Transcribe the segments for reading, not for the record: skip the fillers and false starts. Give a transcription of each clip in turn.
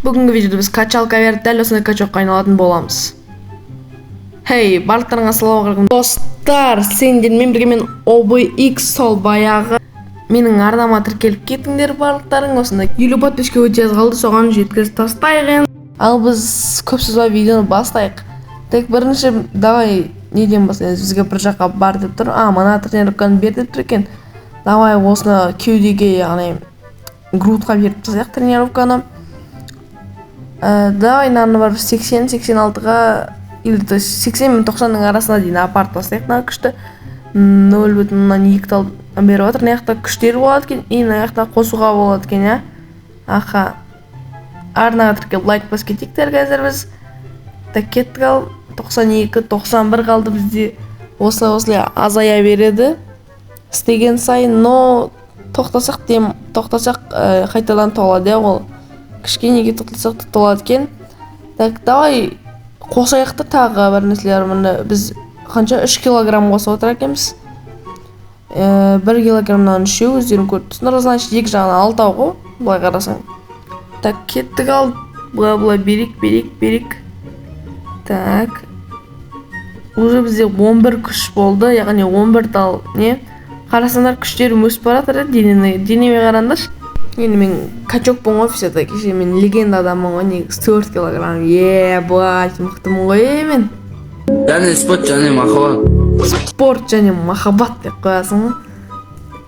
Бүгінгі видеода біз качалка беріп дәл осындай качокқа айналатын боламыз. Хей, барлықтарыңа ассалаумағалейкум. Достар, сендермен бірге мен OBX сол баяғы менің арнама тіркеліп кетіңдер барлықтарың. Осында 50 подписчика өте аз қалды, соған жеткізіп тастайық. Ал біз көп сөз видеоны бастайық. Тек бірінші давай неден бастаймыз? Бізге бір жаққа бар деп тұр. Мына тренировканы бер деп тұр екен. Давай осыны кеудеге, яғни грудқа беріп тастайық тренировканы. Давай наверное бар 80-86-ға или 80 мен 90-ның арасына дейін апарып тастайық. Мына күшті 0,2 беріп жатыр. Мына жақта күштері болады екен, и мына жақта қосуға болады екен, иә. Аха. Арнаға тіркеліп лайк басып кетейік дәл қазір біз. Так кеттік ал 92-91 қалды бізде. Осылай азая береді істеген сайын, но тоқтасақ қайтадан толады, ол кішкенеге тоқталсақ толады екен. Так, давай қосаяқты тағы бір нәрселер. Міне біз қанша 3 килограмм қосып отыр екенбіз. 1 килограммнан 3 өздерің көріп тұрсыңдар. Значит, екі жағынан 6 ғой, былай қарасаң. Так, кеттік ал, бұлай берейік. Так, уже бізде 11 күш болды, яғни 11 тал не? Қарасаңдар күштерім өсіп баратыр, денеме қараңдар. Енді мен качокпын ғой, все-таки кеше мен легенда адаммын ғой, негізі 4 килограмм. Ебать, мықтымын ғой мен. Яғни спорт және махаббат. Спорт және махаббат деп қоясың ғой.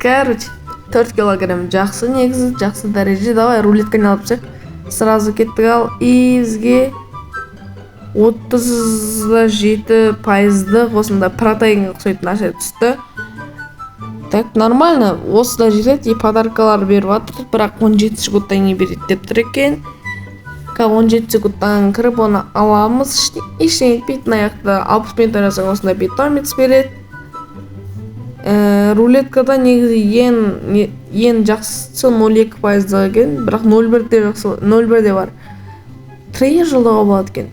Короче, 4 килограмм жақсы, негізі жақсы дәреже. Давай рулетканы алып түсек. Сразу кеттік ал, и бізге 37% осында протеинге ұқсайтын нәрсе түсті. Так, нормально, осыда жетеді, и подаркалар беріп жатыр, бірақ 17 секундтан кейін береді деп тұр екен. 17 секундтан кіріп оны аламыз, ештеңе етпейді. Мына жақта 60 минут арасың осында питомец береді. Рулеткада негізі ең жақсысы 0,2% екен, бірақ 0,1 бар. Тренер жылдығы болады екен.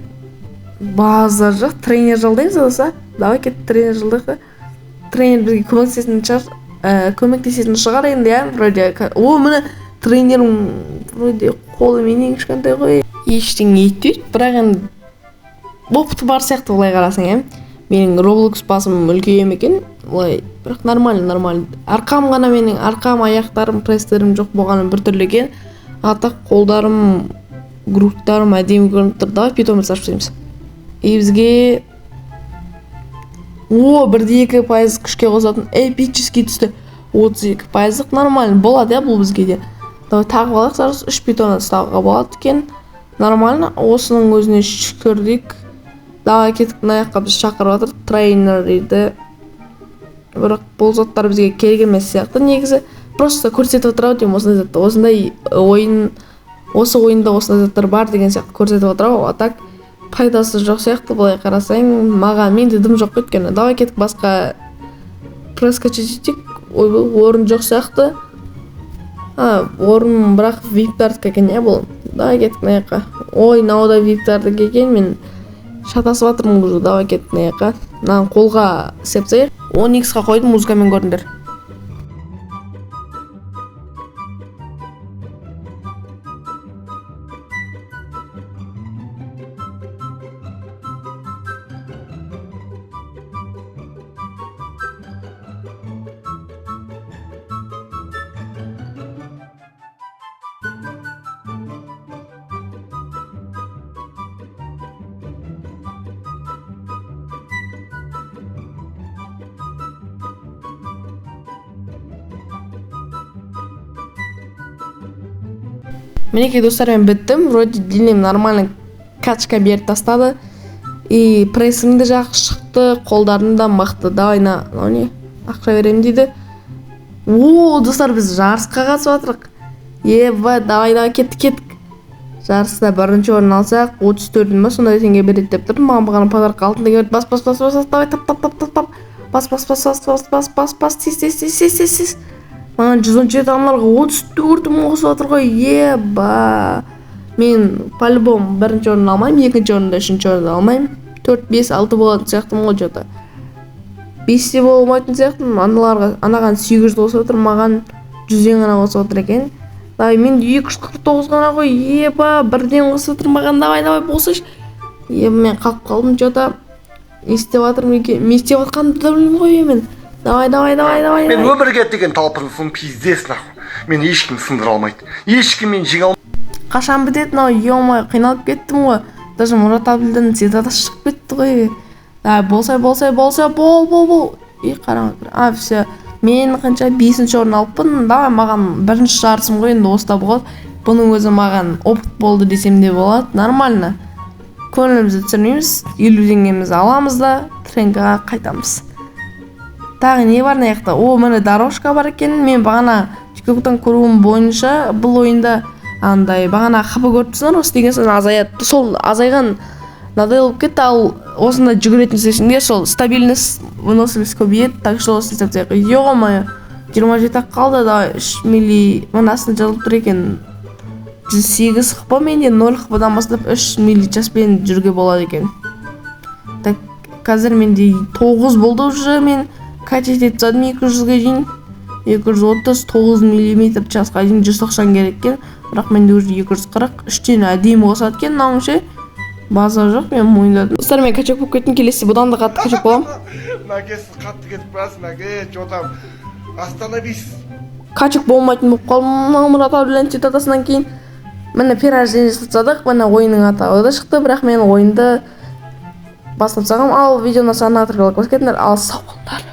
Базар жоқ, тренер жылдайыз олса. Давай кетті тренер жылдығы. Тренер бізге көмектесетін шығар енді, иә, вроде. Міне тренерім вроде қолы менен кішкентай ғой. Ештеңе етпейді, бірақ енді опыты бар сияқты олай қарасаң, иә. Менің Roblox басым үлкейем екен, олай, бірақ нормально. Арқам ғана менің, арқам, аяқтарым, пресстерім жоқ болғаны бір түрлі екен. Атақ қолдарым, грудтарым әдемі көрініп тұр. Давай питомец ашып тастаймыз. И бізге 1,2% күшке қосатын эпический түсті. 32% нормально болады, иә, бұл бізге де. Давай тағы балақ, сарыз 3 питомец тағыға болады екен. Нормально, осының өзіне шүкірдік. Давай кеттік, мына жаққа біз шақырып жатыр тренерді. Бірақ бұл заттар бізге керек емес сияқты. Негізі просто көрсетіп отырау деймін осындай затты. Осындай осы ойында осындай заттар бар деген сияқты көрсетіп отырау. А так пайдасы жоқ сияқты, былай қарасаң, маған менде дым жоқ өткені. Давай кеттік басқа проскочить етейік. Орын жоқ сияқты. Орын бірақ виптардікі екен, иә бұл. Давай кеттік мына жаққа. Ой, науда виптардікі екен, мен шатасып жатырмын уже. Давай кеттік мына жаққа. Мынаны қолға сепсайық. 10x-ға қойдым, музыкамен көрдіңдер. Мінекей достар, мен біттім, вроде денем нормально качка беріп тастады, и прессімді жақсы шықты, қолдарында мықты. Давай не ақша берем дейді. Достар, біз жарысқа қатысып жатырық. Давай кеттік. Жарыста бірінші орын алсақ 34-ін ба сондай теңге береді деп тұрдым. Маған бағана подарка алтын теңге берді. Бас, давай тап. Тез. Маған 117 адамларға 34 мың қосып отыр ғой. Мен по-любому бірінші орын алмайым, екінші орында, үшінші орында алмайым. 4-5-6 болатын сияқтым ғой жота. 5-те болмайтын сияқтым. Анаған 800 қосып отыр, маған 100 ғана қосып отыр екен. давай мен 249 ғана ғой, еба бірден қосып отырмаған, давай болсайшы. Еба мен қалып қалдым, что-то не істеп жатырмын екен, не істеп жатқанымды да білмей ғой мен. Давай. Мен өмірге деген талпынысым пиздес нахуй. Мен ешкім сындыра алмайды. Ешкім мен жеңе алмайды. Қашан бітеді, ё-моё, қиналып кеттім ғой. Даже Мұрат Абділдің цитатасы шығып кетті ғой. Давай, болсай, бол. Қараңғы. Все. Мен қанша 5-ші орын алыппын. Давай, маған бірінші жарысым ғой, енді осыда болады. Бұның өзі маған опыт болды десем де болады. Нормально. Көңілімізді түсірмейміз, 50 теңгемізді аламыз да тренingқа қайтамыз. Тағы не бар мына жақта? Міне дорожка бар екен. Мен бағана TikToktан көруім бойынша бұл ойында андай бағана хабы көріпсіңдер ғой, істеген соң азаяды. Сол азайған надай болып кетті, ал осында жүгіретін сесіңде сол стабильность, выносливость көбейеді. Так что осы істеп ё-моё, 27 қалды, давай 3 мили мынасын жазылып тұр екен. 108 хп менде 0 хп-дан бастап 3 мили часпен жүрге болады екен. Так, қазір менде 9 болды уже, мен качать етіп задым 200-ге дейін. 239 мм часқа дейін 190 керек екен. Бірақ менде уже 240, 3-тен әдейі қосады екен, науыншы. База жоқ, мен мойындадым. Достар, мен качок болып кеттім, келесі бұдан да қатты качок болам. Мәке, сіз қатты кетіп барасыз, Мәке, что-то остановись. Качок болмайтын болып қалдым, Мұрат Абділдің цитатасынан кейін. Міне перерождение жасадық, міне ойынның атауы да шықты, бірақ мен ойынды бастап тастағам. Ал видеоны саған атырғылық көрсетіңдер, ал сау болыңдар.